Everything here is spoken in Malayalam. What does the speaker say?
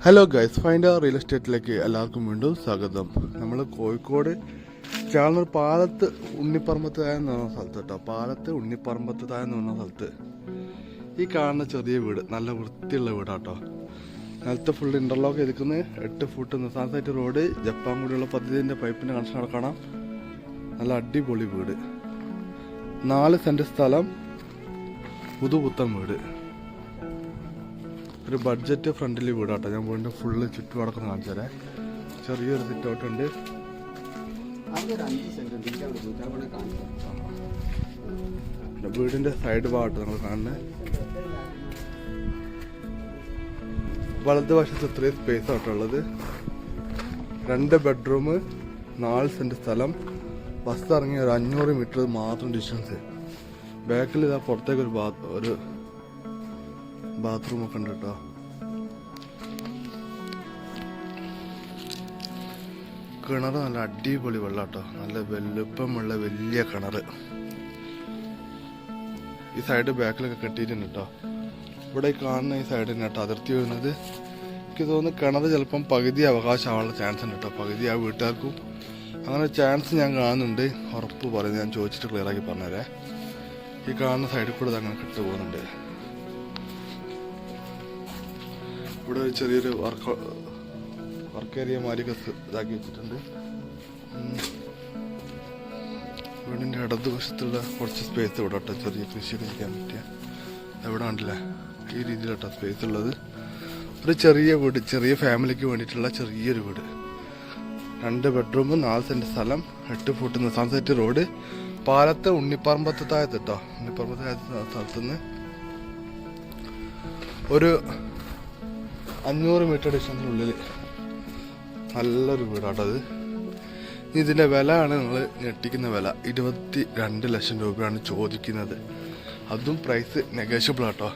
ഹലോ ഗൈസ്, ഫൈൻഡ് റിയൽ എസ്റ്റേറ്റിലേക്ക് എല്ലാവർക്കും വീണ്ടും സ്വാഗതം. നമ്മൾ കോഴിക്കോട് ചാളൂർ പാലത്ത് ഉണ്ണിപ്പറമ്പത്തായ എന്ന് പറഞ്ഞ സ്ഥലത്ത് കേട്ടോ. പാലത്ത് ഉണ്ണിപ്പറമ്പത്തായ എന്ന് പറഞ്ഞ സ്ഥലത്ത് ഈ കാണുന്ന ചെറിയ വീട് നല്ല വൃത്തിയുള്ള വീടാട്ടോ. നിലത്ത് ഫുൾ ഇന്റർലോക്ക് ചെയ്തിരിക്കുന്നത് 8 ഫുട്ട് നിസാൻസൈറ്റ് റോഡ്, ജപ്പാൻ കൂടിയുള്ള പദ്ധതിൻ്റെ പൈപ്പിൻ്റെ കണക്ഷൻ നടക്കണം. നല്ല അടിപൊളി വീട്, 4 സെന്റ് സ്ഥലം, പുതുപുത്തൻ വീട്, ഒരു ബഡ്ജറ്റ് ഫ്രണ്ട്ലി വീടാട്ടോ. ഞാൻ വീണ്ടും ഫുള്ള് ചുറ്റുപാടൊക്കെ കാണിച്ചു തരാം. ചെറിയൊരു സിറ്റ് ഔട്ട് ഉണ്ട്. വീടിന്റെ സൈഡ് ഭാഗത്ത് നമ്മൾ കാണുന്നത്. വലതുവശത്ത് ഇത്രയും സ്പേസ് ആയിട്ടുള്ളത്. 2 ബെഡ്റൂം, 4 സെന്റ് സ്ഥലം, ബസ് ഇറങ്ങി ഒരു 500 മീറ്റർ മാത്രം ഡിസ്റ്റൻസ്. ബാക്കിൽ ഇതാ പുറത്തേക്ക് ഒരു ബാത്റൂം ഒക്കെ ഉണ്ട് കേട്ടോ. കിണറ് നല്ല അടിപൊളി വെള്ളം കേട്ടോ. നല്ല വലുപ്പമുള്ള വലിയ കിണറ്. ഈ സൈഡ് ബാക്കിലൊക്കെ കെട്ടിയിട്ടുണ്ട് കേട്ടോ. ഇവിടെ കാണുന്ന ഈ സൈഡിന് കേട്ടോ അതിർത്തി വരുന്നത്. എനിക്ക് തോന്നുന്നു കിണറ് ചിലപ്പം പകുതി അവകാശമാവാനുള്ള ചാൻസ് ഉണ്ട് കേട്ടോ. പകുതി ആ വീട്ടുകാർക്കും അങ്ങനെ ചാൻസ് ഞാൻ കാണുന്നുണ്ട്. ഉറപ്പ് പറയുന്നത് ഞാൻ ചോദിച്ചിട്ട് ക്ലിയർ ആക്കി പറഞ്ഞുതരാം. ഈ കാണുന്ന സൈഡിൽ കൂടെ അങ്ങനെ കെട്ടു പോകുന്നുണ്ട്. ഇവിടെ ഒരു ചെറിയൊരു വർക്ക് ഏരിയ മാതിരിയൊക്കെ ഇതാക്കി വെച്ചിട്ടുണ്ട്. വീടിൻ്റെ ഇടതുവശത്തുള്ള കുറച്ച് സ്പേസ് ഇവിടെ കേട്ടോ. ചെറിയ കൃഷിയൊക്കെ ചെയ്യാൻ പറ്റിയ എവിടെ കണ്ടില്ല ഈ രീതിയിലാട്ടോ സ്പേസ് ഉള്ളത്. ഒരു ചെറിയ വീട്, ചെറിയ ഫാമിലിക്ക് വേണ്ടിയിട്ടുള്ള ചെറിയൊരു വീട്. 2 ബെഡ്റൂം, 4 സെന്റ് സ്ഥലം, 8 ഫുട്ട് നിസാൻസൈറ്റ് റോഡ്, പാലത്ത് ഉണ്ണിപ്പറമ്പത്തായത് കേട്ടോ. ഉണ്ണിപ്പറമ്പത്തായ സ്ഥലത്തുനിന്ന് ഒരു 500 മീറ്റർ ഡിസ്റ്റൻസിനുള്ളിൽ നല്ലൊരു വീടാട്ടോ അത്. ഇതിൻ്റെ വില ആണ് നിങ്ങൾ ഞെട്ടിക്കുന്ന വില. 22 ലക്ഷം രൂപയാണ് ചോദിക്കുന്നത്. അതും പ്രൈസ് നെഗോഷ്യബിൾ ആട്ടോ.